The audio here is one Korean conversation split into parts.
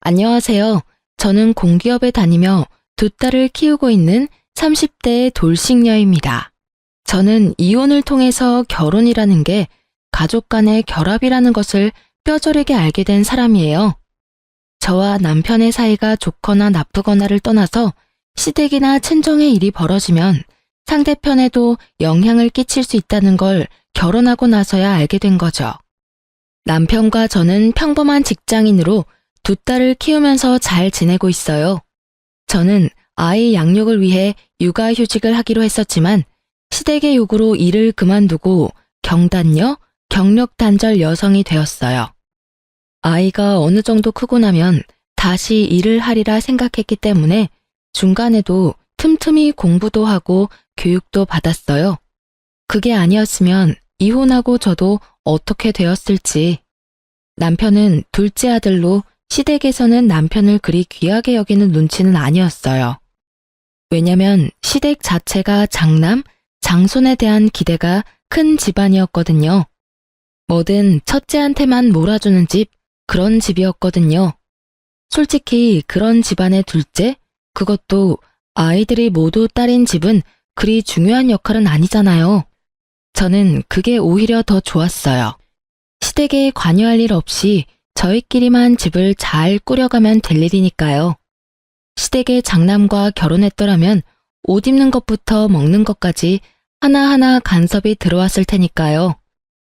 안녕하세요. 저는 공기업에 다니며 두 딸을 키우고 있는 30대의 돌싱녀입니다. 저는 이혼을 통해서 결혼이라는 게 가족 간의 결합이라는 것을 뼈저리게 알게 된 사람이에요. 저와 남편의 사이가 좋거나 나쁘거나를 떠나서 시댁이나 친정의 일이 벌어지면 상대편에도 영향을 끼칠 수 있다는 걸 결혼하고 나서야 알게 된 거죠. 남편과 저는 평범한 직장인으로 두 딸을 키우면서 잘 지내고 있어요. 저는 아이 양육을 위해 육아휴직을 하기로 했었지만 시댁의 요구로 일을 그만두고 경단녀, 경력단절 여성이 되었어요. 아이가 어느 정도 크고 나면 다시 일을 하리라 생각했기 때문에 중간에도 틈틈이 공부도 하고 교육도 받았어요. 그게 아니었으면 이혼하고 저도 어떻게 되었을지. 남편은 둘째 아들로 시댁에서는 남편을 그리 귀하게 여기는 눈치는 아니었어요. 왜냐면 시댁 자체가 장남, 장손에 대한 기대가 큰 집안이었거든요. 뭐든 첫째한테만 몰아주는 집, 그런 집이었거든요. 솔직히 그런 집안의 둘째, 그것도 아이들이 모두 딸인 집은 그리 중요한 역할은 아니잖아요. 저는 그게 오히려 더 좋았어요. 시댁에 관여할 일 없이 저희끼리만 집을 잘 꾸려가면 될 일이니까요. 시댁의 장남과 결혼했더라면 옷 입는 것부터 먹는 것까지 하나하나 간섭이 들어왔을 테니까요.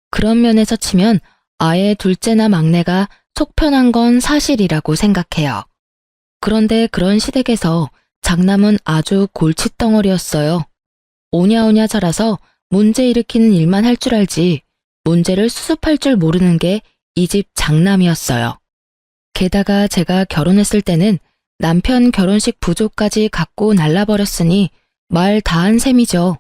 그런 면에서 치면 아예 둘째나 막내가 속 편한 건 사실이라고 생각해요. 그런데 그런 시댁에서 장남은 아주 골칫덩어리였어요. 오냐오냐 자라서 문제 일으키는 일만 할 줄 알지 문제를 수습할 줄 모르는 게 이 집 장남이었어요. 게다가 제가 결혼했을 때는 남편 결혼식 부조까지 갖고 날라버렸으니 말 다한 셈이죠.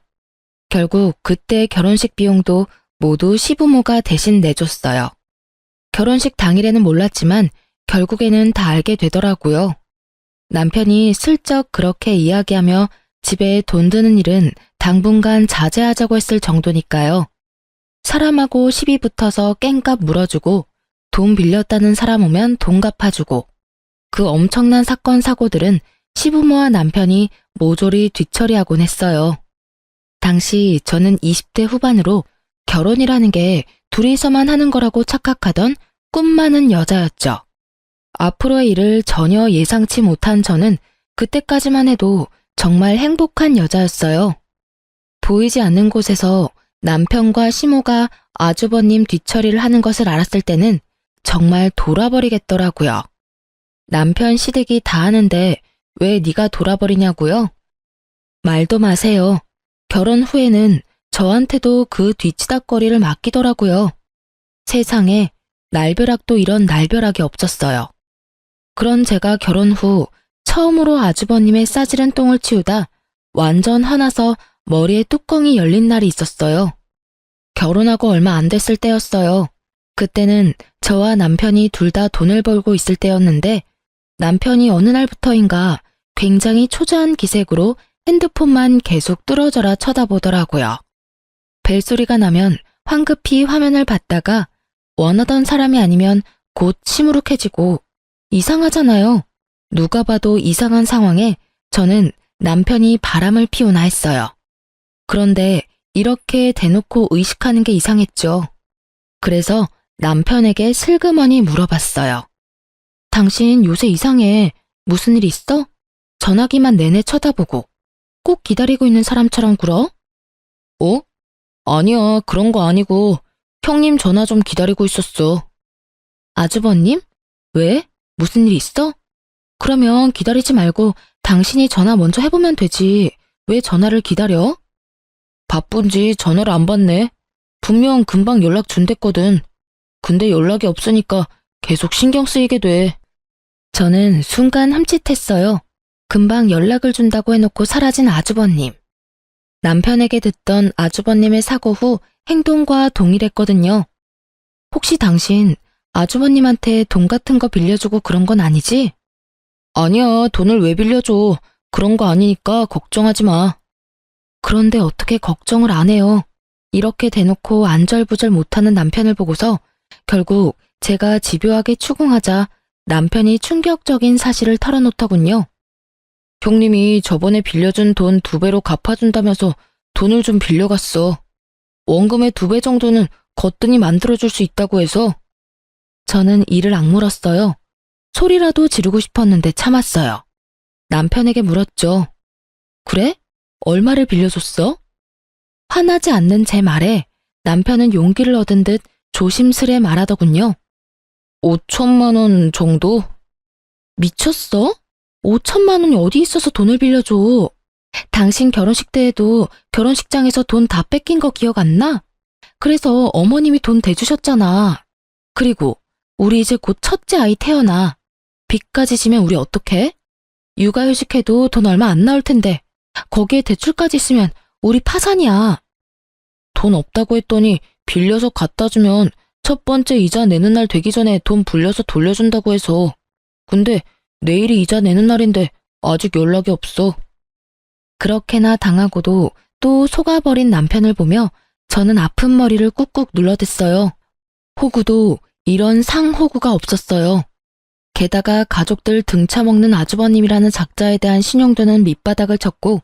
결국 그때 결혼식 비용도 모두 시부모가 대신 내줬어요. 결혼식 당일에는 몰랐지만 결국에는 다 알게 되더라고요. 남편이 슬쩍 그렇게 이야기하며 집에 돈 드는 일은 당분간 자제하자고 했을 정도니까요. 사람하고 시비 붙어서 깽값 물어주고 돈 빌렸다는 사람 오면 돈 갚아주고 그 엄청난 사건 사고들은 시부모와 남편이 모조리 뒤처리하곤 했어요. 당시 저는 20대 후반으로 결혼이라는 게 둘이서만 하는 거라고 착각하던 꿈 많은 여자였죠. 앞으로의 일을 전혀 예상치 못한 저는 그때까지만 해도 정말 행복한 여자였어요. 보이지 않는 곳에서 남편과 시모가 아주버님 뒤처리를 하는 것을 알았을 때는 정말 돌아버리겠더라고요. 남편 시댁이 다 하는데 왜 네가 돌아버리냐고요? 말도 마세요. 결혼 후에는 저한테도 그 뒤치다꺼리를 맡기더라고요. 세상에 날벼락도 이런 날벼락이 없었어요. 그런 제가 결혼 후 처음으로 아주버님의 싸지른 똥을 치우다 완전 화나서 머리에 뚜껑이 열린 날이 있었어요. 결혼하고 얼마 안 됐을 때였어요. 그때는 저와 남편이 둘 다 돈을 벌고 있을 때였는데 남편이 어느 날부터인가 굉장히 초조한 기색으로 핸드폰만 계속 뚫어져라 쳐다보더라고요. 벨소리가 나면 황급히 화면을 봤다가 원하던 사람이 아니면 곧 시무룩해지고 이상하잖아요. 누가 봐도 이상한 상황에 저는 남편이 바람을 피우나 했어요. 그런데 이렇게 대놓고 의식하는 게 이상했죠. 그래서 남편에게 슬그머니 물어봤어요. 당신 요새 이상해. 무슨 일 있어? 전화기만 내내 쳐다보고 꼭 기다리고 있는 사람처럼 굴어? 어? 아니야, 그런 거 아니고 형님 전화 좀 기다리고 있었어. 아주버님? 왜? 무슨 일 있어? 그러면 기다리지 말고 당신이 전화 먼저 해보면 되지. 왜 전화를 기다려? 바쁜지 전화를 안 받네. 분명 금방 연락 준댔거든. 근데 연락이 없으니까 계속 신경 쓰이게 돼. 저는 순간 흠칫했어요. 금방 연락을 준다고 해놓고 사라진 아주버님. 남편에게 듣던 아주버님의 사고 후 행동과 동일했거든요. 혹시 당신 아주버님한테 돈 같은 거 빌려주고 그런 건 아니지? 아니야, 돈을 왜 빌려줘. 그런 거 아니니까 걱정하지 마. 그런데 어떻게 걱정을 안 해요. 이렇게 대놓고 안절부절 못하는 남편을 보고서 결국 제가 집요하게 추궁하자 남편이 충격적인 사실을 털어놓더군요. 형님이 저번에 빌려준 돈 2배로 갚아준다면서 돈을 좀 빌려갔어. 원금의 2배 정도는 거뜬히 만들어줄 수 있다고 해서. 저는 이를 악물었어요. 소리라도 지르고 싶었는데 참았어요. 남편에게 물었죠. 그래? 얼마를 빌려줬어? 화나지 않는 제 말에 남편은 용기를 얻은 듯 조심스레 말하더군요. 5천만 원 정도? 미쳤어? 5천만 원이 어디 있어서 돈을 빌려줘? 당신 결혼식 때에도 결혼식장에서 돈 다 뺏긴 거 기억 안 나? 그래서 어머님이 돈 대주셨잖아. 그리고 우리 이제 곧 첫째 아이 태어나. 빚까지 지면 우리 어떡해? 육아휴직해도 돈 얼마 안 나올 텐데 거기에 대출까지 있으면 우리 파산이야. 돈 없다고 했더니 빌려서 갖다 주면 첫 번째 이자 내는 날 되기 전에 돈 불려서 돌려준다고 해서. 근데 내일이 이자 내는 날인데 아직 연락이 없어. 그렇게나 당하고도 또 속아버린 남편을 보며 저는 아픈 머리를 꾹꾹 눌러댔어요. 호구도 이런 상호구가 없었어요. 게다가 가족들 등쳐먹는 아주버님이라는 작자에 대한 신용도는 밑바닥을 쳤고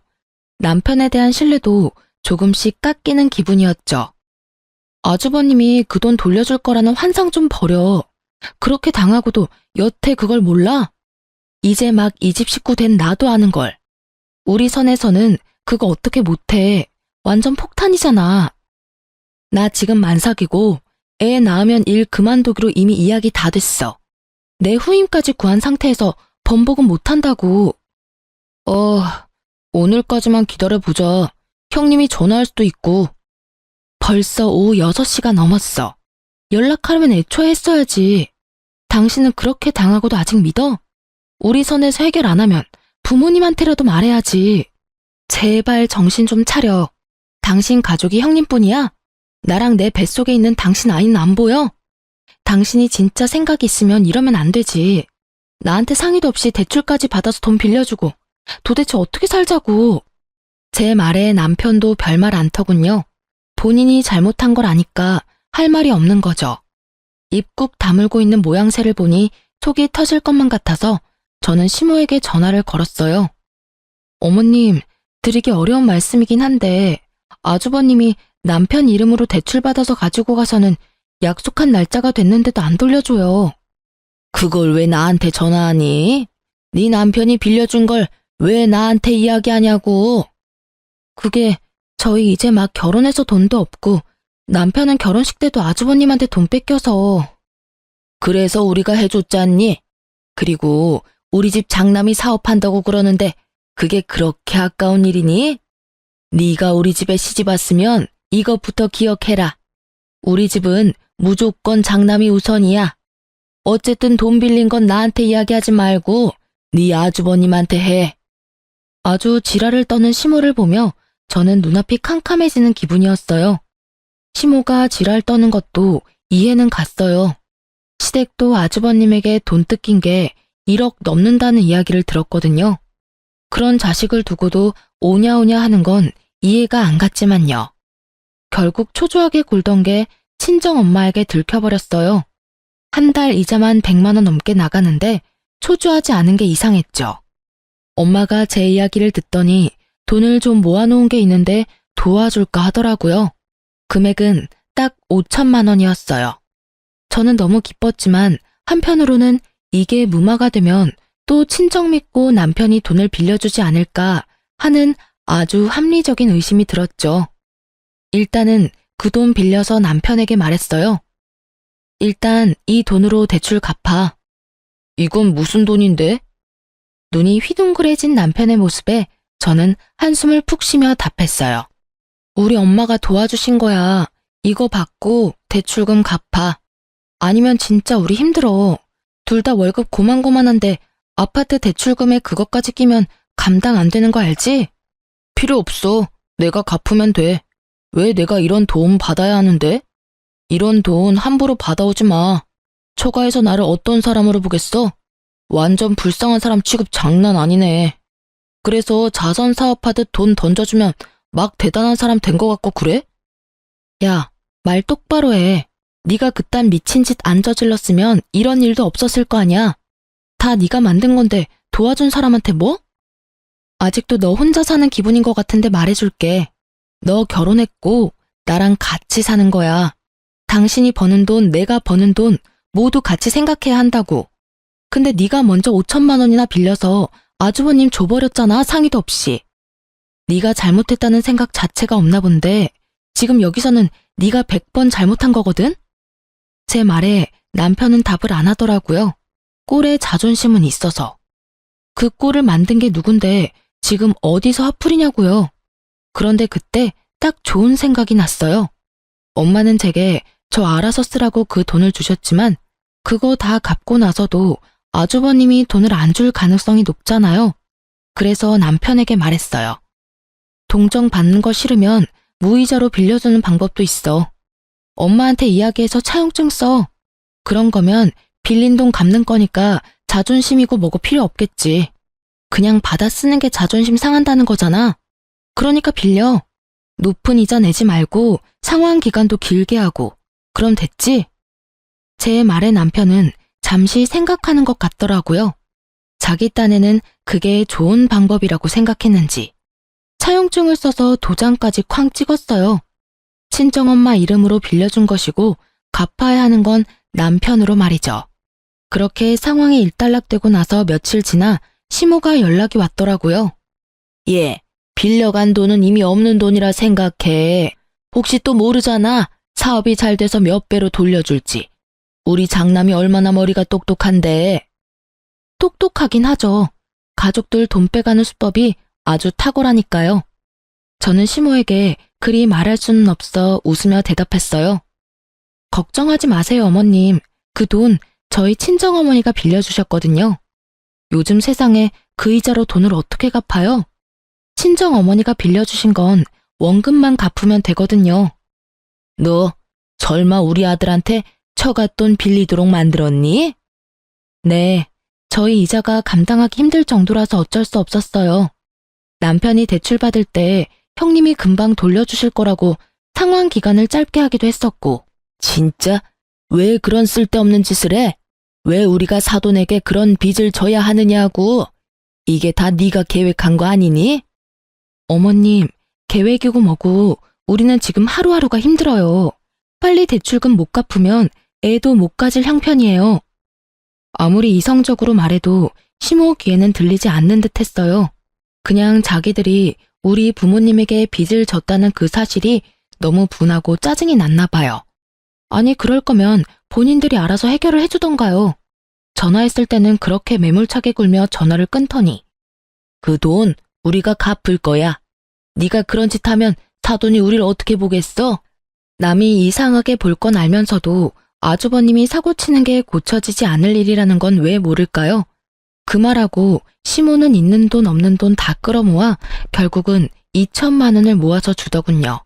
남편에 대한 신뢰도 조금씩 깎이는 기분이었죠. 아주버님이 그 돈 돌려줄 거라는 환상 좀 버려. 그렇게 당하고도 여태 그걸 몰라? 이제 막 이 집 식구 된 나도 아는 걸. 우리 선에서는 그거 어떻게 못해. 완전 폭탄이잖아. 나 지금 만삭이고 애 낳으면 일 그만두기로 이미 이야기 다 됐어. 내 후임까지 구한 상태에서 번복은 못한다고. 오늘까지만 기다려보자. 형님이 전화할 수도 있고. 벌써 오후 6시가 넘었어. 연락하려면 애초에 했어야지. 당신은 그렇게 당하고도 아직 믿어? 우리 선에서 해결 안 하면 부모님한테라도 말해야지. 제발 정신 좀 차려. 당신 가족이 형님뿐이야? 나랑 내 뱃속에 있는 당신 아이는 안 보여? 당신이 진짜 생각이 있으면 이러면 안 되지. 나한테 상의도 없이 대출까지 받아서 돈 빌려주고 도대체 어떻게 살자고. 제 말에 남편도 별말 안 터군요. 본인이 잘못한 걸 아니까 할 말이 없는 거죠. 입 꾹 다물고 있는 모양새를 보니 속이 터질 것만 같아서 저는 시모에게 전화를 걸었어요. 어머님, 드리기 어려운 말씀이긴 한데 아주버님이 남편 이름으로 대출받아서 가지고 가서는 약속한 날짜가 됐는데도 안 돌려줘요. 그걸 왜 나한테 전화하니? 네 남편이 빌려준 걸 왜 나한테 이야기하냐고. 그게 저희 이제 막 결혼해서 돈도 없고 남편은 결혼식 때도 아주버님한테 돈 뺏겨서. 그래서 우리가 해줬잖니? 그리고 우리 집 장남이 사업한다고 그러는데 그게 그렇게 아까운 일이니? 네가 우리 집에 시집 왔으면 이것부터 기억해라. 우리 집은 무조건 장남이 우선이야. 어쨌든 돈 빌린 건 나한테 이야기하지 말고 네 아주버님한테 해. 아주 지랄을 떠는 시모를 보며 저는 눈앞이 캄캄해지는 기분이었어요. 시모가 지랄 떠는 것도 이해는 갔어요. 시댁도 아주버님에게 돈 뜯긴 게 1억 넘는다는 이야기를 들었거든요. 그런 자식을 두고도 오냐오냐 하는 건 이해가 안 갔지만요. 결국 초조하게 굴던 게 친정엄마에게 들켜버렸어요. 한 달 이자만 100만 원 넘게 나가는데 초조하지 않은 게 이상했죠. 엄마가 제 이야기를 듣더니 돈을 좀 모아놓은 게 있는데 도와줄까 하더라고요. 금액은 딱 5천만 원이었어요. 저는 너무 기뻤지만 한편으로는 이게 무마가 되면 또 친정 믿고 남편이 돈을 빌려주지 않을까 하는 아주 합리적인 의심이 들었죠. 일단은 그 돈 빌려서 남편에게 말했어요. 일단 이 돈으로 대출 갚아. 이건 무슨 돈인데? 눈이 휘둥그레진 남편의 모습에 저는 한숨을 푹 쉬며 답했어요. 우리 엄마가 도와주신 거야. 이거 받고 대출금 갚아. 아니면 진짜 우리 힘들어. 둘 다 월급 고만고만한데 아파트 대출금에 그것까지 끼면 감당 안 되는 거 알지? 필요 없어. 내가 갚으면 돼. 왜 내가 이런 도움 받아야 하는데? 이런 돈 함부로 받아오지 마. 처가에서 나를 어떤 사람으로 보겠어? 완전 불쌍한 사람 취급 장난 아니네. 그래서 자선 사업하듯 돈 던져주면 막 대단한 사람 된 거 같고 그래? 야, 말 똑바로 해. 네가 그딴 미친 짓 안 저질렀으면 이런 일도 없었을 거 아니야. 다 네가 만든 건데 도와준 사람한테 뭐? 아직도 너 혼자 사는 기분인 것 같은데 말해줄게. 너 결혼했고 나랑 같이 사는 거야. 당신이 버는 돈, 내가 버는 돈 모두 같이 생각해야 한다고. 근데 네가 먼저 5천만 원이나 빌려서 아주버님 줘버렸잖아, 상의도 없이. 네가 잘못했다는 생각 자체가 없나 본데 지금 여기서는 네가 100번 잘못한 거거든? 제 말에 남편은 답을 안 하더라고요. 꼴에 자존심은 있어서. 그 꼴을 만든 게 누군데 지금 어디서 화풀이냐고요. 그런데 그때 딱 좋은 생각이 났어요. 엄마는 제게 저 알아서 쓰라고 그 돈을 주셨지만 그거 다 갚고 나서도 아주버님이 돈을 안 줄 가능성이 높잖아요. 그래서 남편에게 말했어요. 동정 받는 거 싫으면 무이자로 빌려주는 방법도 있어. 엄마한테 이야기해서 차용증 써. 그런 거면 빌린 돈 갚는 거니까 자존심이고 뭐고 필요 없겠지. 그냥 받아 쓰는 게 자존심 상한다는 거잖아. 그러니까 빌려. 높은 이자 내지 말고 상환 기간도 길게 하고. 그럼 됐지? 제 말에 남편은 잠시 생각하는 것 같더라고요. 자기 딴에는 그게 좋은 방법이라고 생각했는지. 차용증을 써서 도장까지 쾅 찍었어요. 친정엄마 이름으로 빌려준 것이고 갚아야 하는 건 남편으로 말이죠. 그렇게 상황이 일단락되고 나서 며칠 지나 시모가 연락이 왔더라고요. 예, 빌려간 돈은 이미 없는 돈이라 생각해. 혹시 또 모르잖아. 사업이 잘 돼서 몇 배로 돌려줄지. 우리 장남이 얼마나 머리가 똑똑한데. 똑똑하긴 하죠. 가족들 돈 빼가는 수법이 아주 탁월하니까요. 저는 시모에게 그리 말할 수는 없어 웃으며 대답했어요. 걱정하지 마세요, 어머님. 그 돈 저희 친정어머니가 빌려주셨거든요. 요즘 세상에 그 이자로 돈을 어떻게 갚아요? 친정어머니가 빌려주신 건 원금만 갚으면 되거든요. 너 설마 우리 아들한테 처갓돈 빌리도록 만들었니? 네, 저희 이자가 감당하기 힘들 정도라서 어쩔 수 없었어요. 남편이 대출 받을 때 형님이 금방 돌려주실 거라고 상환 기간을 짧게 하기도 했었고. 진짜? 왜 그런 쓸데없는 짓을 해? 왜 우리가 사돈에게 그런 빚을 져야 하느냐고. 이게 다 네가 계획한 거 아니니? 어머님, 계획이고 뭐고 우리는 지금 하루하루가 힘들어요. 빨리 대출금 못 갚으면 애도 못 가질 형편이에요. 아무리 이성적으로 말해도 시모 귀에는 들리지 않는 듯 했어요. 그냥 자기들이 우리 부모님에게 빚을 졌다는 그 사실이 너무 분하고 짜증이 났나 봐요. 아니, 그럴 거면 본인들이 알아서 해결을 해주던가요. 전화했을 때는 그렇게 매몰차게 굴며 전화를 끊더니 그 돈 우리가 갚을 거야. 네가 그런 짓 하면 사돈이 우리를 어떻게 보겠어? 남이 이상하게 볼 건 알면서도 아주버님이 사고치는 게 고쳐지지 않을 일이라는 건 왜 모를까요? 그 말하고 시모는 있는 돈 없는 돈 다 끌어모아 결국은 2천만 원을 모아서 주더군요.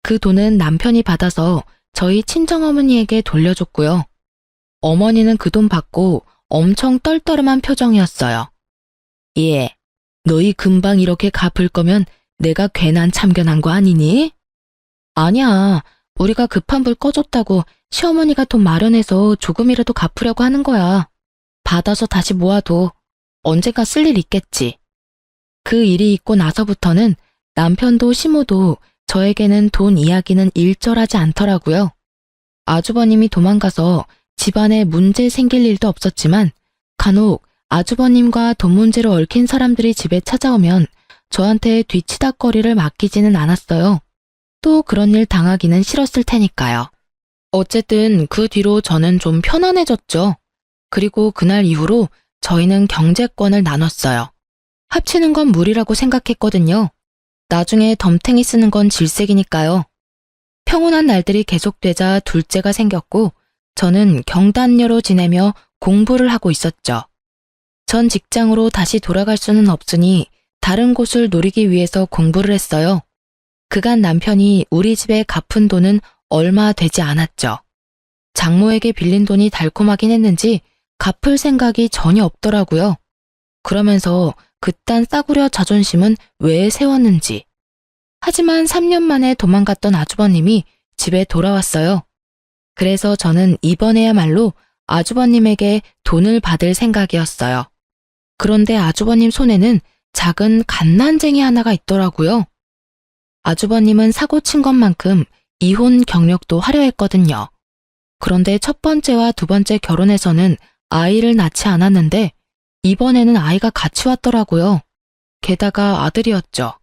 그 돈은 남편이 받아서 저희 친정어머니에게 돌려줬고요. 어머니는 그 돈 받고 엄청 떨떠름한 표정이었어요. 예, 너희 금방 이렇게 갚을 거면 내가 괜한 참견한 거 아니니? 아니야, 우리가 급한 불 꺼줬다고 시어머니가 돈 마련해서 조금이라도 갚으려고 하는 거야. 받아서 다시 모아도 언젠가 쓸 일 있겠지. 그 일이 있고 나서부터는 남편도 시모도 저에게는 돈 이야기는 일절하지 않더라고요. 아주버님이 도망가서 집안에 문제 생길 일도 없었지만 간혹 아주버님과 돈 문제로 얽힌 사람들이 집에 찾아오면 저한테 뒤치다꺼리를 맡기지는 않았어요. 또 그런 일 당하기는 싫었을 테니까요. 어쨌든 그 뒤로 저는 좀 편안해졌죠. 그리고 그날 이후로 저희는 경제권을 나눴어요. 합치는 건 무리라고 생각했거든요. 나중에 덤탱이 쓰는 건 질색이니까요. 평온한 날들이 계속되자 둘째가 생겼고 저는 경단녀로 지내며 공부를 하고 있었죠. 전 직장으로 다시 돌아갈 수는 없으니 다른 곳을 노리기 위해서 공부를 했어요. 그간 남편이 우리 집에 갚은 돈은 얼마 되지 않았죠. 장모에게 빌린 돈이 달콤하긴 했는지 갚을 생각이 전혀 없더라고요. 그러면서 그딴 싸구려 자존심은 왜 세웠는지. 하지만 3년 만에 도망갔던 아주버님이 집에 돌아왔어요. 그래서 저는 이번에야말로 아주버님에게 돈을 받을 생각이었어요. 그런데 아주버님 손에는 작은 갓난쟁이 하나가 있더라고요. 아주버님은 사고 친 것만큼 이혼 경력도 화려했거든요. 그런데 첫 번째와 두 번째 결혼에서는 아이를 낳지 않았는데 이번에는 아이가 같이 왔더라고요. 게다가 아들이었죠.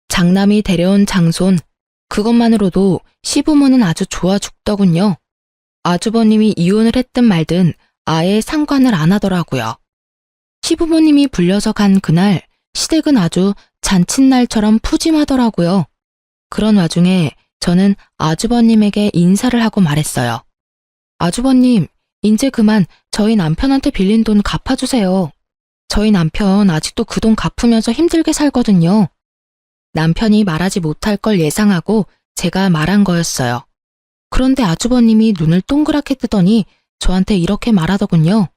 장남이 데려온 장손, 그것만으로도 시부모는 아주 좋아 죽더군요. 아주버님이 이혼을 했든 말든 아예 상관을 안 하더라고요. 시부모님이 불려서 간 그날 시댁은 아주 잔칫날처럼 푸짐하더라고요. 그런 와중에 저는 아주버님에게 인사를 하고 말했어요. 아주버님, 이제 그만 저희 남편한테 빌린 돈 갚아주세요. 저희 남편 아직도 그 돈 갚으면서 힘들게 살거든요. 남편이 말하지 못할 걸 예상하고 제가 말한 거였어요. 그런데 아주버님이 눈을 동그랗게 뜨더니 저한테 이렇게 말하더군요.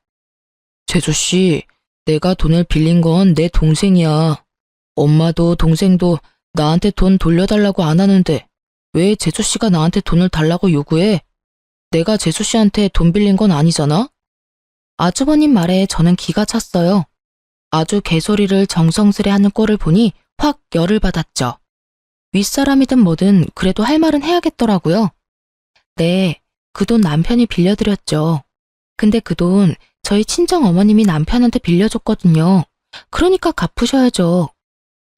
제주씨, 내가 돈을 빌린 건 내 동생이야. 엄마도 동생도 나한테 돈 돌려달라고 안 하는데 왜 제주씨가 나한테 돈을 달라고 요구해? 내가 제주씨한테 돈 빌린 건 아니잖아? 아주버님 말에 저는 기가 찼어요. 아주 개소리를 정성스레 하는 꼴을 보니 확 열을 받았죠. 윗사람이든 뭐든 그래도 할 말은 해야겠더라고요. 네, 그 돈 남편이 빌려드렸죠. 근데 그 돈 저희 친정 어머님이 남편한테 빌려줬거든요. 그러니까 갚으셔야죠.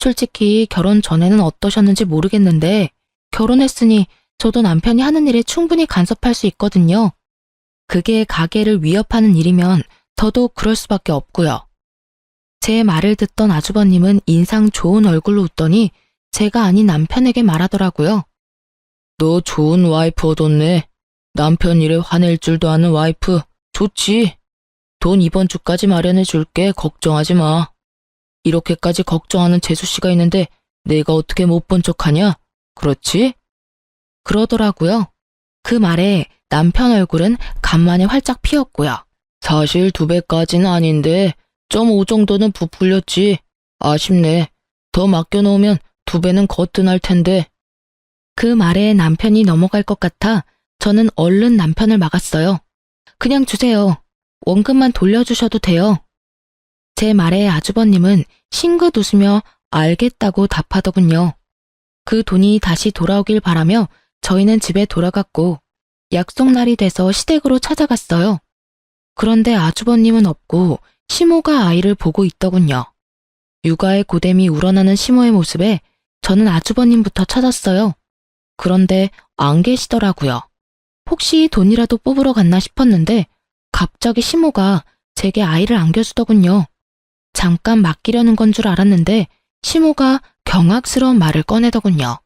솔직히 결혼 전에는 어떠셨는지 모르겠는데 결혼했으니 저도 남편이 하는 일에 충분히 간섭할 수 있거든요. 그게 가게를 위협하는 일이면 더더욱 그럴 수밖에 없고요. 제 말을 듣던 아주버님은 인상 좋은 얼굴로 웃더니 제가 아닌 남편에게 말하더라고요. 너 좋은 와이프 얻었네. 남편 일에 화낼 줄도 아는 와이프. 좋지. 돈 이번 주까지 마련해 줄게. 걱정하지 마. 이렇게까지 걱정하는 재수씨가 있는데 내가 어떻게 못 본 척하냐? 그렇지? 그러더라고요. 그 말에 남편 얼굴은 간만에 활짝 피었고요. 사실 2배까지는 아닌데 0.5 정도는 부풀렸지. 아쉽네. 더 맡겨놓으면 2배는 거뜬할 텐데. 그 말에 남편이 넘어갈 것 같아 저는 얼른 남편을 막았어요. 그냥 주세요. 원금만 돌려주셔도 돼요. 제 말에 아주버님은 싱긋 웃으며 알겠다고 답하더군요. 그 돈이 다시 돌아오길 바라며 저희는 집에 돌아갔고 약속 날이 돼서 시댁으로 찾아갔어요. 그런데 아주버님은 없고 시모가 아이를 보고 있더군요. 육아의 고됨이 우러나는 시모의 모습에 저는 아주버님부터 찾았어요. 그런데 안 계시더라고요. 혹시 돈이라도 뽑으러 갔나 싶었는데 갑자기 시모가 제게 아이를 안겨주더군요. 잠깐 맡기려는 건 줄 알았는데 시모가 경악스러운 말을 꺼내더군요.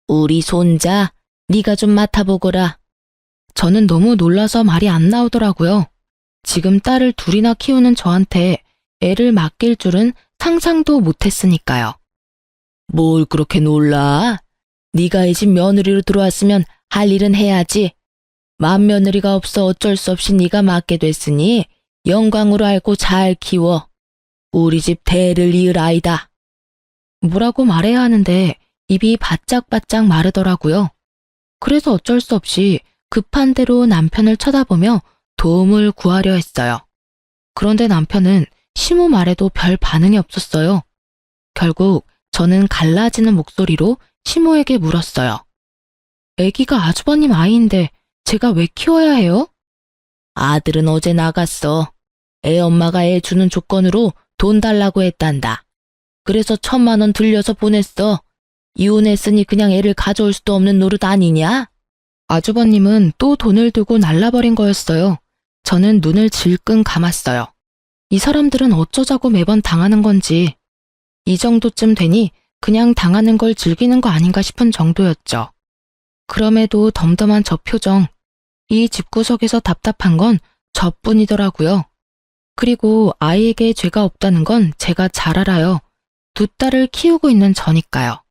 우리 손자, 네가 좀 맡아보거라. 저는 너무 놀라서 말이 안 나오더라고요. 지금 딸을 둘이나 키우는 저한테 애를 맡길 줄은 상상도 못했으니까요. 뭘 그렇게 놀라? 네가 이 집 며느리로 들어왔으면 할 일은 해야지. 맏며느리가 없어 어쩔 수 없이 네가 맡게 됐으니 영광으로 알고 잘 키워. 우리 집 대를 이을 아이다. 뭐라고 말해야 하는데 입이 바짝바짝 마르더라고요. 그래서 어쩔 수 없이 급한 대로 남편을 쳐다보며 도움을 구하려 했어요. 그런데 남편은 시모 말에도 별 반응이 없었어요. 결국 저는 갈라지는 목소리로 시모에게 물었어요. 애기가 아주버님 아이인데 제가 왜 키워야 해요? 아들은 어제 나갔어. 애 엄마가 애 주는 조건으로 돈 달라고 했단다. 그래서 1,000만 원 들려서 보냈어. 이혼했으니 그냥 애를 가져올 수도 없는 노릇 아니냐? 아주버님은 또 돈을 두고 날라버린 거였어요. 저는 눈을 질끈 감았어요. 이 사람들은 어쩌자고 매번 당하는 건지. 이 정도쯤 되니 그냥 당하는 걸 즐기는 거 아닌가 싶은 정도였죠. 그럼에도 덤덤한 저 표정. 이 집구석에서 답답한 건 저뿐이더라고요. 그리고 아이에게 죄가 없다는 건 제가 잘 알아요. 2딸을 키우고 있는 저니까요.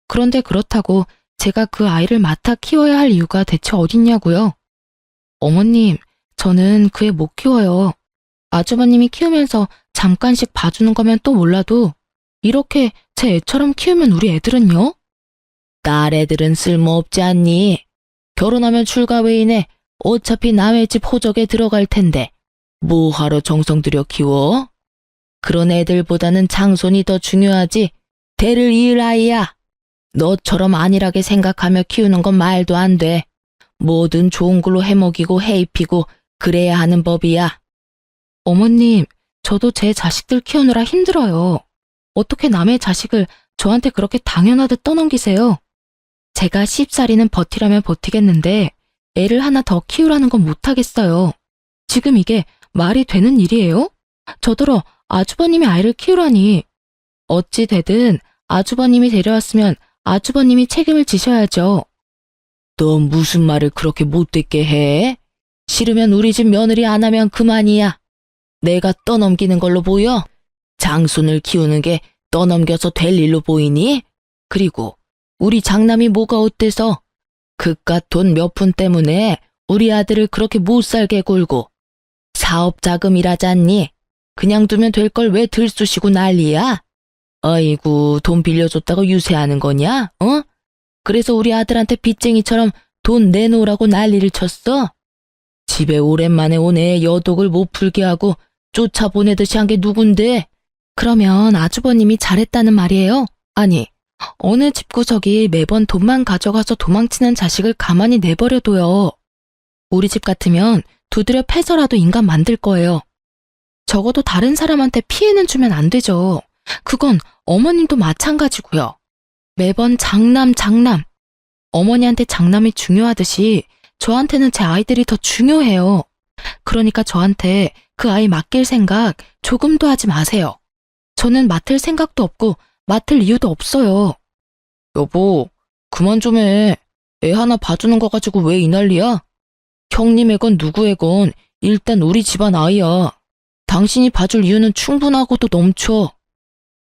그런데 그렇다고 제가 그 아이를 맡아 키워야 할 이유가 대체 어딨냐고요? 어머님, 저는 그 애 못 키워요. 아주버님이 키우면서 잠깐씩 봐주는 거면 또 몰라도 이렇게 제 애처럼 키우면 우리 애들은요? 딸 애들은 쓸모없지 않니? 결혼하면 출가 외인에 어차피 남의 집 호적에 들어갈 텐데 뭐하러 정성 들여 키워? 그런 애들보다는 장손이 더 중요하지. 대를 이을 아이야. 너처럼 안일하게 생각하며 키우는 건 말도 안 돼. 뭐든 좋은 걸로 해먹이고 해입히고 그래야 하는 법이야. 어머님, 저도 제 자식들 키우느라 힘들어요. 어떻게 남의 자식을 저한테 그렇게 당연하듯 떠넘기세요? 제가 10살이는 버티라면 버티겠는데 애를 하나 더 키우라는 건 못하겠어요. 지금 이게 말이 되는 일이에요? 저더러 아주버님이 아이를 키우라니. 어찌 되든 아주버님이 데려왔으면 아주버님이 책임을 지셔야죠. 너 무슨 말을 그렇게 못됐게 해? 싫으면 우리 집 며느리 안 하면 그만이야. 내가 떠넘기는 걸로 보여? 장손을 키우는 게 떠넘겨서 될 일로 보이니? 그리고 우리 장남이 뭐가 어때서? 그깟 돈 몇 푼 때문에 우리 아들을 그렇게 못 살게 굴고 사업 자금이라잖니? 그냥 두면 될 걸 왜 들쑤시고 난리야? 아이고, 돈 빌려줬다고 유세하는 거냐? 어? 그래서 우리 아들한테 빚쟁이처럼 돈 내놓으라고 난리를 쳤어? 집에 오랜만에 온 애 여독을 못 풀게 하고 쫓아보내듯이 한 게 누군데? 그러면 아주버님이 잘했다는 말이에요? 아니, 어느 집구석이 매번 돈만 가져가서 도망치는 자식을 가만히 내버려둬요. 우리 집 같으면 두드려 패서라도 인간 만들 거예요. 적어도 다른 사람한테 피해는 주면 안 되죠. 그건 어머님도 마찬가지고요. 매번 장남. 어머니한테 장남이 중요하듯이 저한테는 제 아이들이 더 중요해요. 그러니까 저한테 그 아이 맡길 생각 조금도 하지 마세요. 저는 맡을 생각도 없고 맡을 이유도 없어요. 여보, 그만 좀 해. 애 하나 봐주는 거 가지고 왜 이 난리야? 형님애건 누구애건 일단 우리 집안 아이야. 당신이 봐줄 이유는 충분하고도 넘쳐.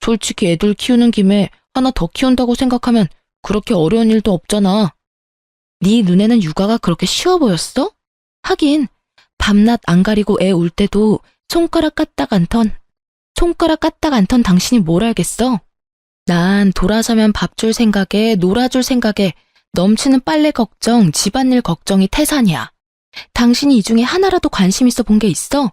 솔직히 애들 키우는 김에 하나 더 키운다고 생각하면 그렇게 어려운 일도 없잖아. 네 눈에는 육아가 그렇게 쉬워 보였어? 하긴 밤낮 안 가리고 애 울 때도 손가락 까딱 안 턴 당신이 뭘 알겠어? 난 돌아서면 밥 줄 생각에 놀아줄 생각에 넘치는 빨래 걱정, 집안일 걱정이 태산이야. 당신이 이 중에 하나라도 관심 있어 본 게 있어?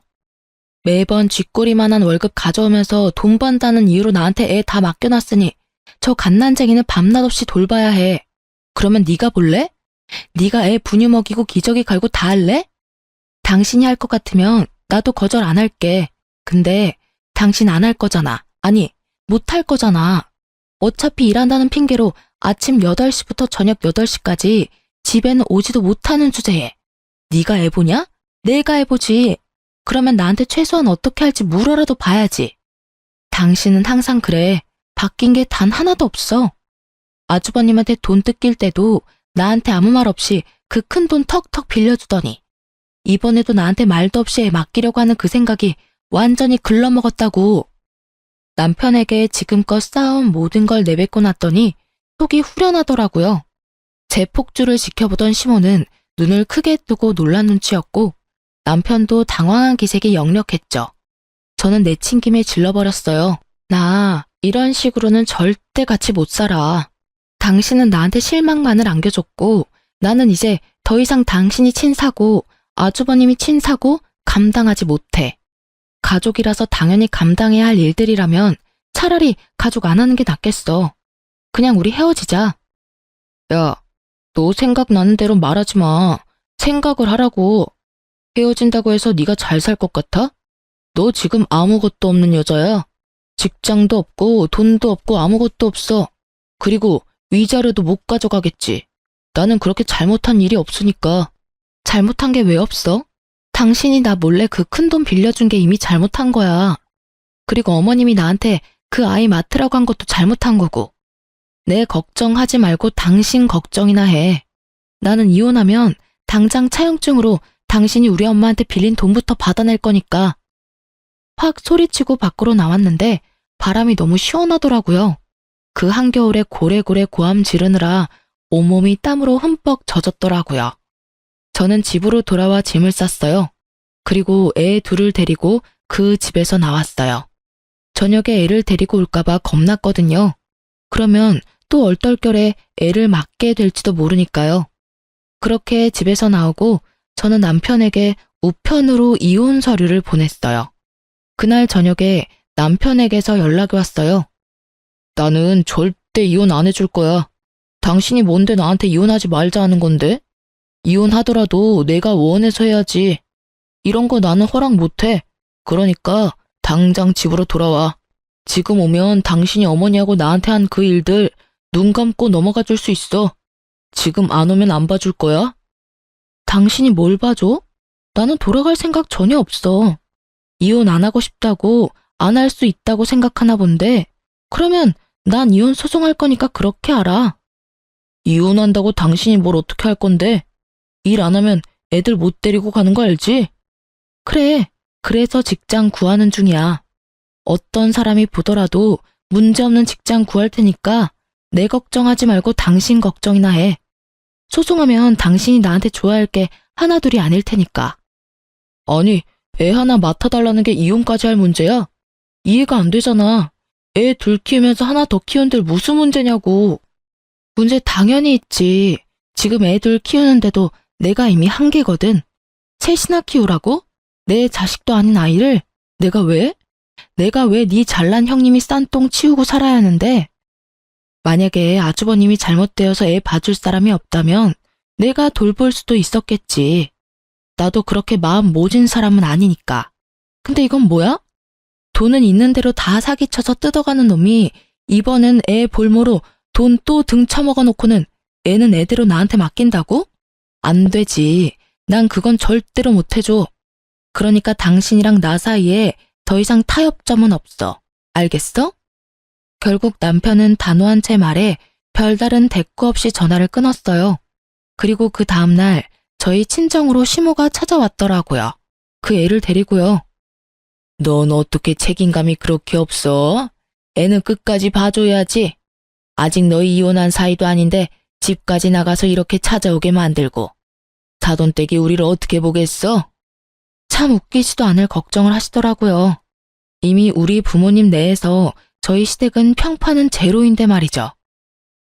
매번 쥐꼬리만한 월급 가져오면서 돈 번다는 이유로 나한테 애 다 맡겨놨으니 저 갓난쟁이는 밤낮 없이 돌봐야 해. 그러면 네가 볼래? 네가 애 분유 먹이고 기저귀 갈고 다 할래? 당신이 할 것 같으면 나도 거절 안 할게. 근데 당신 안 할 거잖아. 아니, 못 할 거잖아. 어차피 일한다는 핑계로 아침 8시부터 저녁 8시까지 집에는 오지도 못하는 주제에 네가 애 보냐? 내가 애 보지. 그러면 나한테 최소한 어떻게 할지 물어라도 봐야지. 당신은 항상 그래. 바뀐 게 단 하나도 없어. 아주버님한테 돈 뜯길 때도 나한테 아무 말 없이 그 큰 돈 턱턱 빌려주더니 이번에도 나한테 말도 없이 애 맡기려고 하는 그 생각이 완전히 글러먹었다고. 남편에게 지금껏 쌓아온 모든 걸 내뱉고 났더니 속이 후련하더라고요. 제 폭주를 지켜보던 시모는 눈을 크게 뜨고 놀란 눈치였고 남편도 당황한 기색이 역력했죠. 저는 내친 김에 질러버렸어요. 나 이런 식으로는 절대 같이 못 살아. 당신은 나한테 실망만을 안겨줬고 나는 이제 더 이상 당신이 친 사고 아주버님이 친 사고 감당하지 못해. 가족이라서 당연히 감당해야 할 일들이라면 차라리 가족 안 하는 게 낫겠어. 그냥 우리 헤어지자. 야, 너 생각나는 대로 말하지 마. 생각을 하라고. 헤어진다고 해서 네가 잘 살 것 같아? 너 지금 아무것도 없는 여자야. 직장도 없고 돈도 없고 아무것도 없어. 그리고 위자료도 못 가져가겠지. 나는 그렇게 잘못한 일이 없으니까. 잘못한 게 왜 없어? 당신이 나 몰래 그 큰 돈 빌려준 게 이미 잘못한 거야. 그리고 어머님이 나한테 그 아이 맡으라고 한 것도 잘못한 거고. 내 걱정하지 말고 당신 걱정이나 해. 나는 이혼하면 당장 차용증으로 당신이 우리 엄마한테 빌린 돈부터 받아낼 거니까. 확 소리치고 밖으로 나왔는데 바람이 너무 시원하더라고요. 그 한겨울에 고래고래 고함 지르느라 온몸이 땀으로 흠뻑 젖었더라고요. 저는 집으로 돌아와 짐을 쌌어요. 그리고 애 둘을 데리고 그 집에서 나왔어요. 저녁에 애를 데리고 올까봐 겁났거든요. 그러면 또 얼떨결에 애를 맡게 될지도 모르니까요. 그렇게 집에서 나오고 저는 남편에게 우편으로 이혼 서류를 보냈어요. 그날 저녁에 남편에게서 연락이 왔어요. 나는 절대 이혼 안 해줄 거야. 당신이 뭔데 나한테 이혼하지 말자 하는 건데? 이혼하더라도 내가 원해서 해야지. 이런 거 나는 허락 못해. 그러니까 당장 집으로 돌아와. 지금 오면 당신이 어머니하고 나한테 한 그 일들 눈 감고 넘어가 줄 수 있어. 지금 안 오면 안 봐줄 거야? 당신이 뭘 봐줘? 나는 돌아갈 생각 전혀 없어. 이혼 안 하고 싶다고 안 할 수 있다고 생각하나 본데 그러면 난 이혼 소송할 거니까 그렇게 알아. 이혼한다고 당신이 뭘 어떻게 할 건데? 일 안 하면 애들 못 데리고 가는 거 알지? 그래, 그래서 직장 구하는 중이야. 어떤 사람이 보더라도 문제없는 직장 구할 테니까 내 걱정하지 말고 당신 걱정이나 해. 소송하면 당신이 나한테 좋아할 게 하나둘이 아닐 테니까. 아니, 애 하나 맡아달라는 게 이혼까지 할 문제야? 이해가 안 되잖아. 애 둘 키우면서 하나 더 키운들 무슨 문제냐고. 문제 당연히 있지. 지금 애 둘 키우는데도 내가 이미 한계거든. 셋이나 키우라고? 내 자식도 아닌 아이를? 내가 왜? 내가 왜 네 잘난 형님이 싼 똥 치우고 살아야 하는데? 만약에 아주버님이 잘못되어서 애 봐줄 사람이 없다면 내가 돌볼 수도 있었겠지. 나도 그렇게 마음 모진 사람은 아니니까. 근데 이건 뭐야? 돈은 있는 대로 다 사기쳐서 뜯어가는 놈이 이번엔 애 볼모로 돈 또 등쳐먹어 놓고는 애는 애대로 나한테 맡긴다고? 안 되지. 난 그건 절대로 못 해줘. 그러니까 당신이랑 나 사이에 더 이상 타협점은 없어. 알겠어? 결국 남편은 단호한 제 말에 별다른 대꾸 없이 전화를 끊었어요. 그리고 그 다음날 저희 친정으로 시모가 찾아왔더라고요. 그 애를 데리고요. 넌 어떻게 책임감이 그렇게 없어? 애는 끝까지 봐줘야지. 아직 너희 이혼한 사이도 아닌데 집까지 나가서 이렇게 찾아오게 만들고. 사돈댁이 우리를 어떻게 보겠어? 참 웃기지도 않을 걱정을 하시더라고요. 이미 우리 부모님 내에서 저희 시댁은 평판은 제로인데 말이죠.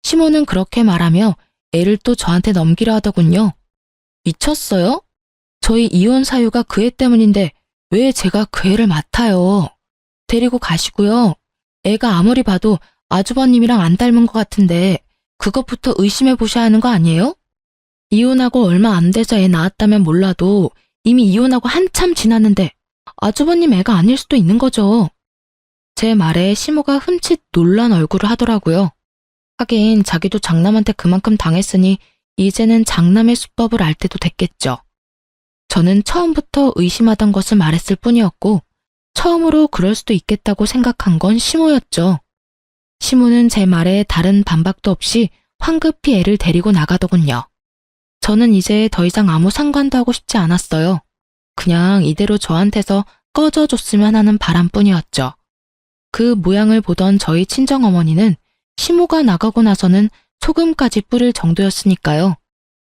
시모는 그렇게 말하며 애를 또 저한테 넘기려 하더군요. 미쳤어요? 저희 이혼 사유가 그 애 때문인데 왜 제가 그 애를 맡아요? 데리고 가시고요. 애가 아무리 봐도 아주버님이랑 안 닮은 것 같은데 그것부터 의심해 보셔야 하는 거 아니에요? 이혼하고 얼마 안 돼서 애 낳았다면 몰라도 이미 이혼하고 한참 지났는데 아주버님 애가 아닐 수도 있는 거죠. 제 말에 시모가 흠칫 놀란 얼굴을 하더라고요. 하긴 자기도 장남한테 그만큼 당했으니 이제는 장남의 수법을 알 때도 됐겠죠. 저는 처음부터 의심하던 것을 말했을 뿐이었고 처음으로 그럴 수도 있겠다고 생각한 건 시모였죠. 시모는 제 말에 다른 반박도 없이 황급히 애를 데리고 나가더군요. 저는 이제 더 이상 아무 상관도 하고 싶지 않았어요. 그냥 이대로 저한테서 꺼져줬으면 하는 바람뿐이었죠. 그 모양을 보던 저희 친정어머니는 시모가 나가고 나서는 소금까지 뿌릴 정도였으니까요.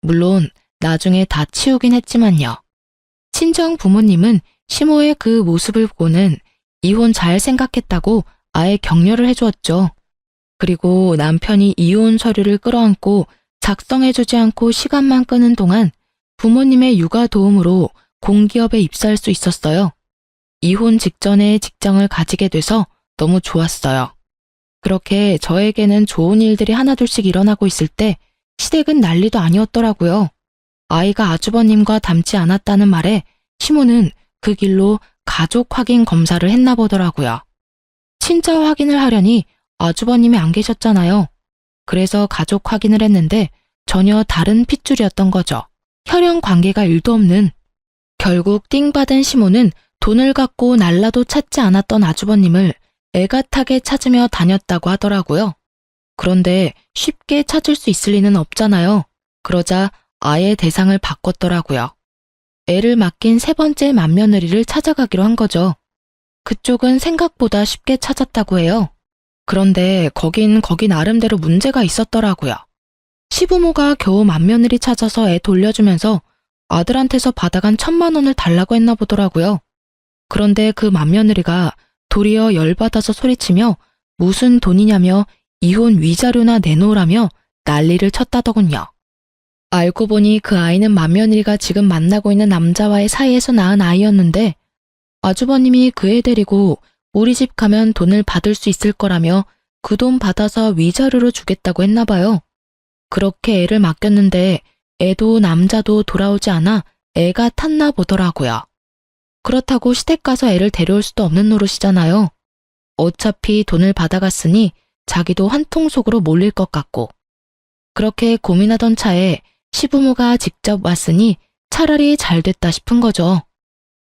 물론 나중에 다 치우긴 했지만요. 친정 부모님은 시모의 그 모습을 보고는 이혼 잘 생각했다고 아예 격려를 해주었죠. 그리고 남편이 이혼 서류를 끌어안고 작성해주지 않고 시간만 끄는 동안 부모님의 육아 도움으로 공기업에 입사할 수 있었어요. 이혼 직전에 직장을 가지게 돼서 너무 좋았어요. 그렇게 저에게는 좋은 일들이 하나둘씩 일어나고 있을 때 시댁은 난리도 아니었더라고요. 아이가 아주버님과 닮지 않았다는 말에 시모는 그 길로 가족 확인 검사를 했나 보더라고요. 친자 확인을 하려니 아주버님이 안 계셨잖아요. 그래서 가족 확인을 했는데 전혀 다른 핏줄이었던 거죠. 혈연 관계가 1도 없는. 결국 띵받은 시모는 돈을 갖고 날라도 찾지 않았던 아주버님을 애가타게 찾으며 다녔다고 하더라고요. 그런데 쉽게 찾을 수 있을 리는 없잖아요. 그러자 아예 대상을 바꿨더라고요. 애를 맡긴 세 번째 맏며느리를 찾아가기로 한 거죠. 그쪽은 생각보다 쉽게 찾았다고 해요. 그런데 거긴 거기 나름대로 문제가 있었더라고요. 시부모가 겨우 맏며느리 찾아서 애 돌려주면서 아들한테서 받아간 1,000만 원을 달라고 했나 보더라고요. 그런데 그 맏며느리가 도리어 열받아서 소리치며 무슨 돈이냐며 이혼 위자료나 내놓으라며 난리를 쳤다더군요. 알고 보니 그 아이는 맏며느리가 지금 만나고 있는 남자와의 사이에서 낳은 아이였는데 아주버님이 그 애 데리고 우리 집 가면 돈을 받을 수 있을 거라며 그 돈 받아서 위자료로 주겠다고 했나 봐요. 그렇게 애를 맡겼는데 애도 남자도 돌아오지 않아 애가 탔나 보더라고요. 그렇다고 시댁 가서 애를 데려올 수도 없는 노릇이잖아요. 어차피 돈을 받아갔으니 자기도 한통 속으로 몰릴 것 같고. 그렇게 고민하던 차에 시부모가 직접 왔으니 차라리 잘 됐다 싶은 거죠.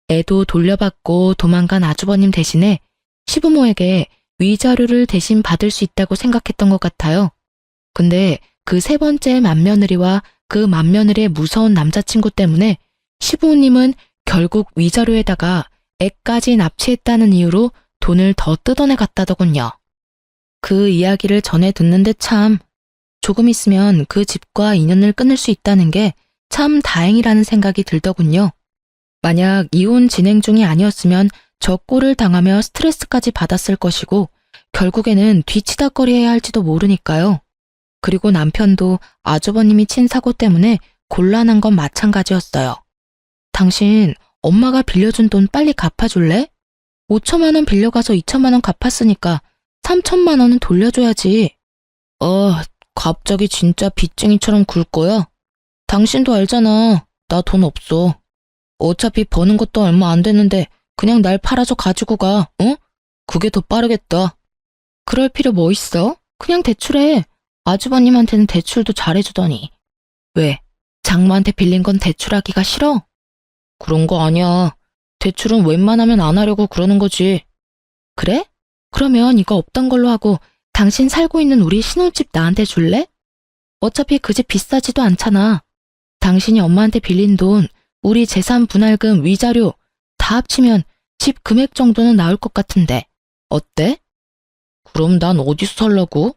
애도 돌려받고 도망간 아주버님 대신에 시부모에게 위자료를 대신 받을 수 있다고 생각했던 것 같아요. 근데 그 세 번째 맏며느리와 그 맏며느리의 무서운 남자친구 때문에 시부모님은 결국 위자료에다가 애까지 납치했다는 이유로 돈을 더 뜯어내 갔다더군요. 그 이야기를 전해 듣는데 참 조금 있으면 그 집과 인연을 끊을 수 있다는 게 참 다행이라는 생각이 들더군요. 만약 이혼 진행 중이 아니었으면 저 꼴을 당하며 스트레스까지 받았을 것이고 결국에는 뒤치다꺼리해야 할지도 모르니까요. 그리고 남편도 아주버님이 친 사고 때문에 곤란한 건 마찬가지였어요. 당신 엄마가 빌려준 돈 빨리 갚아줄래? 5천만 원 빌려가서 2천만 원 갚았으니까 3천만 원은 돌려줘야지. 갑자기 진짜 빚쟁이처럼 굴 거야? 당신도 알잖아. 나 돈 없어. 어차피 버는 것도 얼마 안 되는데 그냥 날 팔아서 가지고 가, 어? 그게 더 빠르겠다. 그럴 필요 뭐 있어? 그냥 대출해. 아주버님한테는 대출도 잘해주더니. 왜? 장모한테 빌린 건 대출하기가 싫어? 그런 거 아니야. 대출은 웬만하면 안 하려고 그러는 거지. 그래? 그러면 이거 없던 걸로 하고 당신 살고 있는 우리 신혼집 나한테 줄래? 어차피 그 집 비싸지도 않잖아. 당신이 엄마한테 빌린 돈, 우리 재산 분할금, 위자료 다 합치면 집 금액 정도는 나올 것 같은데 어때? 그럼 난 어디서 살라고?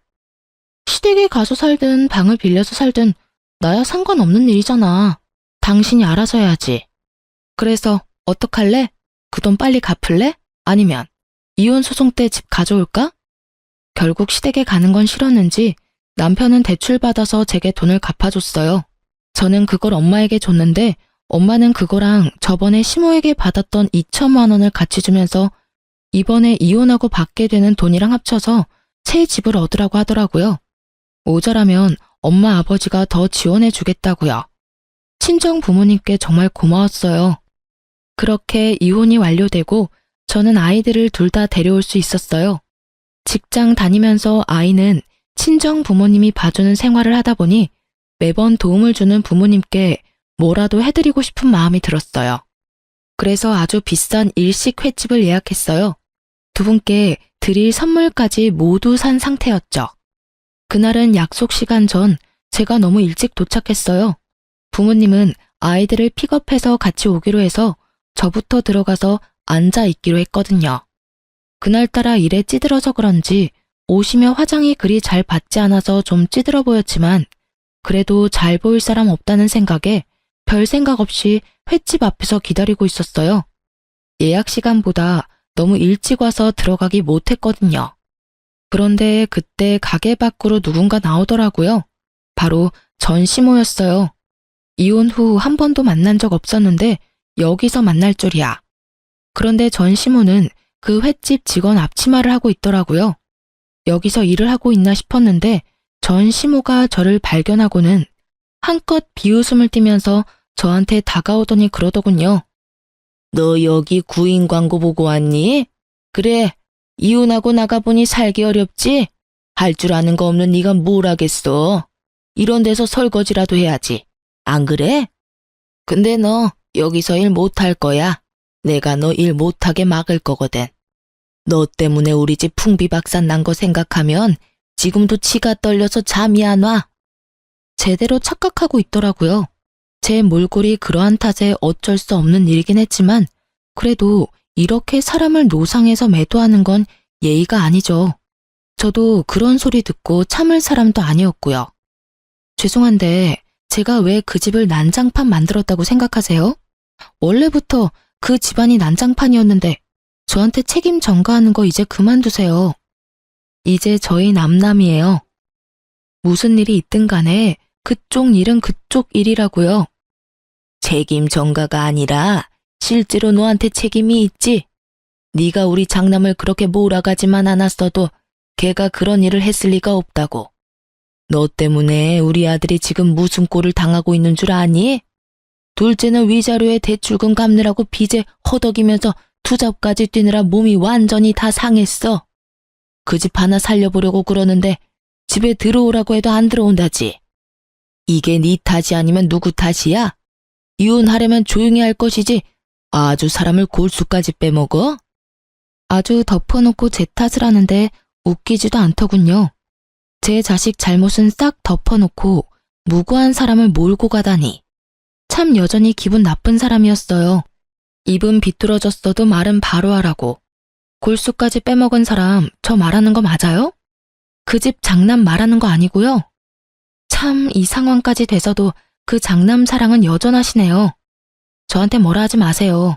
시댁에 가서 살든 방을 빌려서 살든 나야 상관없는 일이잖아. 당신이 알아서 해야지. 그래서 어떡할래? 그 돈 빨리 갚을래? 아니면 이혼 소송 때 집 가져올까? 결국 시댁에 가는 건 싫었는지 남편은 대출받아서 제게 돈을 갚아줬어요. 저는 그걸 엄마에게 줬는데 엄마는 그거랑 저번에 시모에게 받았던 2천만 원을 같이 주면서 이번에 이혼하고 받게 되는 돈이랑 합쳐서 새 집을 얻으라고 하더라고요. 모자라면 엄마 아버지가 더 지원해 주겠다고요. 친정 부모님께 정말 고마웠어요. 그렇게 이혼이 완료되고 저는 아이들을 둘 다 데려올 수 있었어요. 직장 다니면서 아이는 친정 부모님이 봐주는 생활을 하다 보니 매번 도움을 주는 부모님께 뭐라도 해드리고 싶은 마음이 들었어요. 그래서 아주 비싼 일식 횟집을 예약했어요. 두 분께 드릴 선물까지 모두 산 상태였죠. 그날은 약속 시간 전 제가 너무 일찍 도착했어요. 부모님은 아이들을 픽업해서 같이 오기로 해서 저부터 들어가서 앉아 있기로 했거든요. 그날따라 일에 찌들어서 그런지 옷이며 화장이 그리 잘 받지 않아서 좀 찌들어 보였지만 그래도 잘 보일 사람 없다는 생각에 별 생각 없이 횟집 앞에서 기다리고 있었어요. 예약 시간보다 너무 일찍 와서 들어가기 못했거든요. 그런데 그때 가게 밖으로 누군가 나오더라고요. 바로 전시모였어요. 이혼 후 한 번도 만난 적 없었는데 여기서 만날 줄이야. 그런데 전시모는 그 횟집 직원 앞치마를 하고 있더라고요. 여기서 일을 하고 있나 싶었는데 전시모가 저를 발견하고는 한껏 비웃음을 띠면서 저한테 다가오더니 그러더군요. 너 여기 구인 광고 보고 왔니? 그래, 이혼하고 나가보니 살기 어렵지? 할 줄 아는 거 없는 네가 뭘 하겠어? 이런 데서 설거지라도 해야지. 안 그래? 근데 너 여기서 일 못할 거야. 내가 너 일 못하게 막을 거거든. 너 때문에 우리 집 풍비박산 난 거 생각하면 지금도 치가 떨려서 잠이 안 와. 제대로 착각하고 있더라고요. 제 몰골이 그러한 탓에 어쩔 수 없는 일이긴 했지만 그래도 이렇게 사람을 노상해서 매도하는 건 예의가 아니죠. 저도 그런 소리 듣고 참을 사람도 아니었고요. 죄송한데 제가 왜 그 집을 난장판 만들었다고 생각하세요? 원래부터 그 집안이 난장판이었는데 저한테 책임 전가하는 거 이제 그만두세요. 이제 저희 남남이에요. 무슨 일이 있든 간에 그쪽 일은 그쪽 일이라고요. 책임 전가가 아니라 실제로 너한테 책임이 있지. 네가 우리 장남을 그렇게 몰아가지만 않았어도 걔가 그런 일을 했을 리가 없다고. 너 때문에 우리 아들이 지금 무슨 꼴을 당하고 있는 줄 아니? 둘째는 위자료에 대출금 갚느라고 빚에 허덕이면서 투잡까지 뛰느라 몸이 완전히 다 상했어. 그 집 하나 살려보려고 그러는데 집에 들어오라고 해도 안 들어온다지. 이게 네 탓이 아니면 누구 탓이야? 이혼하려면 조용히 할 것이지 아주 사람을 골수까지 빼먹어? 아주 덮어놓고 제 탓을 하는데 웃기지도 않더군요. 제 자식 잘못은 싹 덮어놓고 무고한 사람을 몰고 가다니. 참 여전히 기분 나쁜 사람이었어요. 입은 비뚤어졌어도 말은 바로 하라고. 골수까지 빼먹은 사람 저 말하는 거 맞아요? 그 집 장남 말하는 거 아니고요. 참 이 상황까지 돼서도 그 장남 사랑은 여전하시네요. 저한테 뭐라 하지 마세요.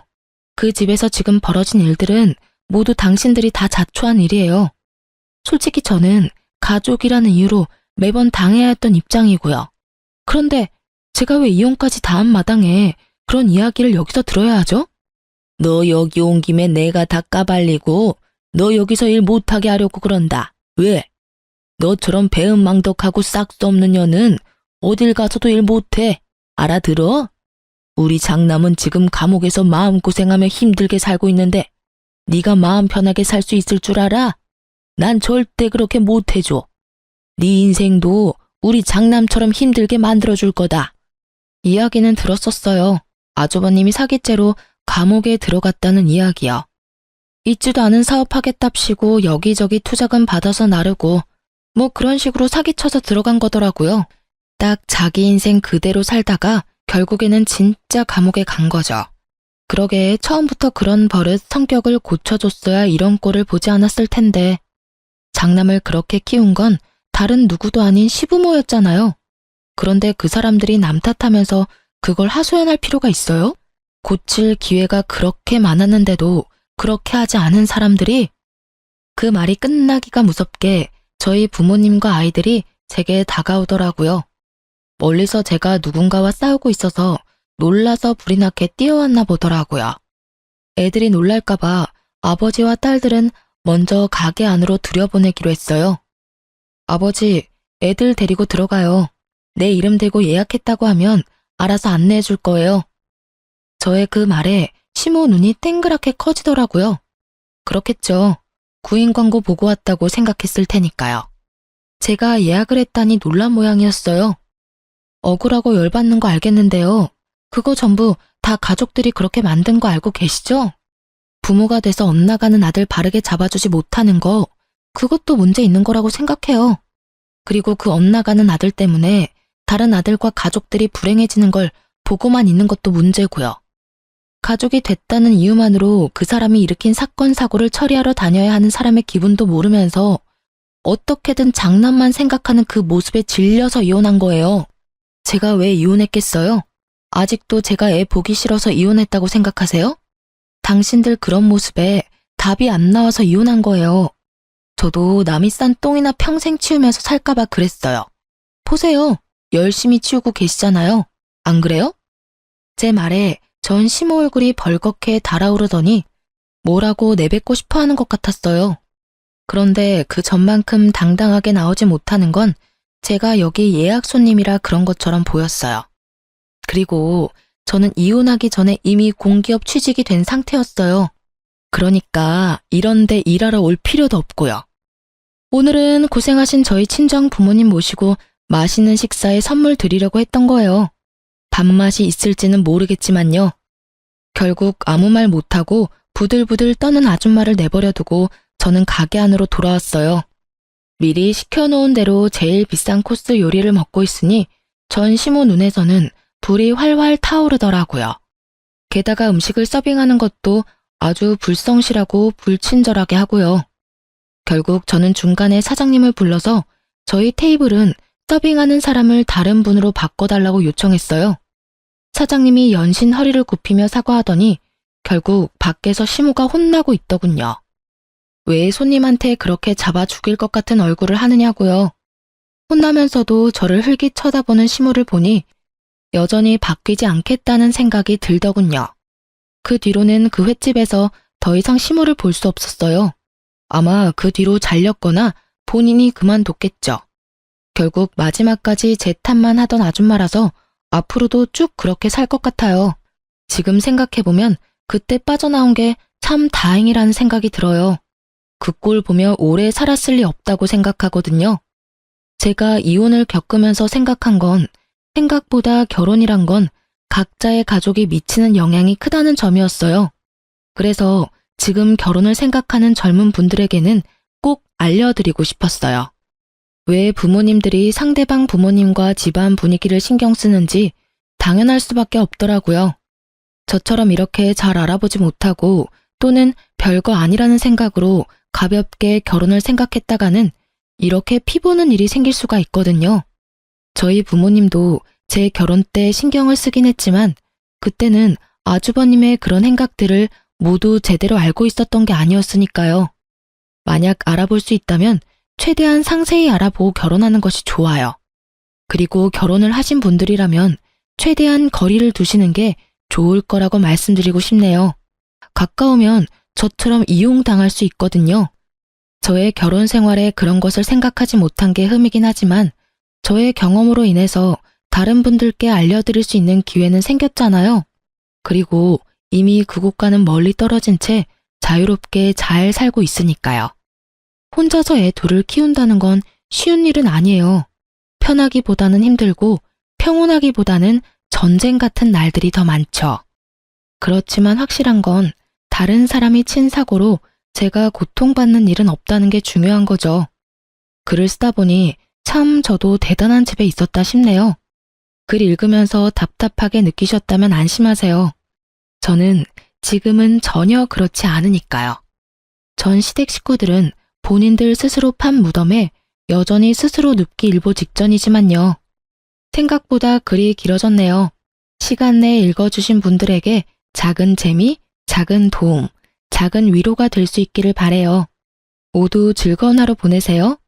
그 집에서 지금 벌어진 일들은 모두 당신들이 다 자초한 일이에요. 솔직히 저는 가족이라는 이유로 매번 당해야 했던 입장이고요. 그런데 제가 왜 이혼까지 다 한 마당에 그런 이야기를 여기서 들어야 하죠? 너 여기 온 김에 내가 다 까발리고 너 여기서 일 못하게 하려고 그런다. 왜? 너처럼 배은망덕하고 싹수 없는 년은 어딜 가서도 일 못해. 알아들어? 우리 장남은 지금 감옥에서 마음고생하며 힘들게 살고 있는데 네가 마음 편하게 살 수 있을 줄 알아? 난 절대 그렇게 못해줘. 네 인생도 우리 장남처럼 힘들게 만들어줄 거다. 이야기는 들었었어요. 아주버님이 사기죄로 감옥에 들어갔다는 이야기요. 있지도 않은 사업하겠답시고 여기저기 투자금 받아서 나르고 뭐 그런 식으로 사기쳐서 들어간 거더라고요. 딱 자기 인생 그대로 살다가 결국에는 진짜 감옥에 간 거죠. 그러게 처음부터 그런 버릇 성격을 고쳐줬어야 이런 꼴을 보지 않았을 텐데 장남을 그렇게 키운 건 다른 누구도 아닌 시부모였잖아요. 그런데 그 사람들이 남 탓하면서 그걸 하소연할 필요가 있어요? 고칠 기회가 그렇게 많았는데도 그렇게 하지 않은 사람들이 그 말이 끝나기가 무섭게 저희 부모님과 아이들이 제게 다가오더라고요. 멀리서 제가 누군가와 싸우고 있어서 놀라서 불이 나게 뛰어왔나 보더라고요. 애들이 놀랄까봐 아버지와 딸들은 먼저 가게 안으로 들여보내기로 했어요. 아버지, 애들 데리고 들어가요. 내 이름 대고 예약했다고 하면 알아서 안내해 줄 거예요. 저의 그 말에 시모 눈이 땡그랗게 커지더라고요. 그렇겠죠. 구인 광고 보고 왔다고 생각했을 테니까요. 제가 예약을 했다니 놀란 모양이었어요. 억울하고 열받는 거 알겠는데요. 그거 전부 다 가족들이 그렇게 만든 거 알고 계시죠? 부모가 돼서 엇나가는 아들 바르게 잡아주지 못하는 거, 그것도 문제 있는 거라고 생각해요. 그리고 그 엇나가는 아들 때문에 다른 아들과 가족들이 불행해지는 걸 보고만 있는 것도 문제고요. 가족이 됐다는 이유만으로 그 사람이 일으킨 사건 사고를 처리하러 다녀야 하는 사람의 기분도 모르면서 어떻게든 장남만 생각하는 그 모습에 질려서 이혼한 거예요. 제가 왜 이혼했겠어요? 아직도 제가 애 보기 싫어서 이혼했다고 생각하세요? 당신들 그런 모습에 답이 안 나와서 이혼한 거예요. 저도 남이 싼 똥이나 평생 치우면서 살까봐 그랬어요. 보세요. 열심히 치우고 계시잖아요. 안 그래요? 제 말에 전 시모 얼굴이 벌겋게 달아오르더니 뭐라고 내뱉고 싶어 하는 것 같았어요. 그런데 그 전만큼 당당하게 나오지 못하는 건 제가 여기 예약 손님이라 그런 것처럼 보였어요. 그리고 저는 이혼하기 전에 이미 공기업 취직이 된 상태였어요. 그러니까 이런 데 일하러 올 필요도 없고요. 오늘은 고생하신 저희 친정 부모님 모시고 맛있는 식사에 선물 드리려고 했던 거예요. 밥맛이 있을지는 모르겠지만요. 결국 아무 말 못하고 부들부들 떠는 아줌마를 내버려두고 저는 가게 안으로 돌아왔어요. 미리 시켜놓은 대로 제일 비싼 코스 요리를 먹고 있으니 전 시모 눈에서는 불이 활활 타오르더라고요. 게다가 음식을 서빙하는 것도 아주 불성실하고 불친절하게 하고요. 결국 저는 중간에 사장님을 불러서 저희 테이블은 서빙하는 사람을 다른 분으로 바꿔달라고 요청했어요. 사장님이 연신 허리를 굽히며 사과하더니 결국 밖에서 시모가 혼나고 있더군요. 왜 손님한테 그렇게 잡아 죽일 것 같은 얼굴을 하느냐고요. 혼나면서도 저를 흘깃 쳐다보는 시무를 보니 여전히 바뀌지 않겠다는 생각이 들더군요. 그 뒤로는 그 횟집에서 더 이상 시무를 볼 수 없었어요. 아마 그 뒤로 잘렸거나 본인이 그만뒀겠죠. 결국 마지막까지 제 탓만 하던 아줌마라서 앞으로도 쭉 그렇게 살 것 같아요. 지금 생각해보면 그때 빠져나온 게 참 다행이라는 생각이 들어요. 그 꼴 보며 오래 살았을 리 없다고 생각하거든요. 제가 이혼을 겪으면서 생각한 건 생각보다 결혼이란 건 각자의 가족이 미치는 영향이 크다는 점이었어요. 그래서 지금 결혼을 생각하는 젊은 분들에게는 꼭 알려드리고 싶었어요. 왜 부모님들이 상대방 부모님과 집안 분위기를 신경 쓰는지 당연할 수밖에 없더라고요. 저처럼 이렇게 잘 알아보지 못하고 또는 별거 아니라는 생각으로 가볍게 결혼을 생각했다가는 이렇게 피보는 일이 생길 수가 있거든요. 저희 부모님도 제 결혼 때 신경을 쓰긴 했지만 그때는 아주버님의 그런 행각들을 모두 제대로 알고 있었던 게 아니었으니까요. 만약 알아볼 수 있다면 최대한 상세히 알아보고 결혼하는 것이 좋아요. 그리고 결혼을 하신 분들이라면 최대한 거리를 두시는 게 좋을 거라고 말씀드리고 싶네요. 가까우면 저처럼 이용당할 수 있거든요. 저의 결혼 생활에 그런 것을 생각하지 못한 게 흠이긴 하지만 저의 경험으로 인해서 다른 분들께 알려드릴 수 있는 기회는 생겼잖아요. 그리고 이미 그곳과는 멀리 떨어진 채 자유롭게 잘 살고 있으니까요. 혼자서 애 둘을 키운다는 건 쉬운 일은 아니에요. 편하기보다는 힘들고 평온하기보다는 전쟁 같은 날들이 더 많죠. 그렇지만 확실한 건 다른 사람이 친 사고로 제가 고통받는 일은 없다는 게 중요한 거죠. 글을 쓰다 보니 참 저도 대단한 집에 있었다 싶네요. 글 읽으면서 답답하게 느끼셨다면 안심하세요. 저는 지금은 전혀 그렇지 않으니까요. 전 시댁 식구들은 본인들 스스로 판 무덤에 여전히 스스로 눕기 일보 직전이지만요. 생각보다 글이 길어졌네요. 시간 내에 읽어주신 분들에게 작은 재미, 작은 도움, 작은 위로가 될 수 있기를 바래요. 모두 즐거운 하루 보내세요.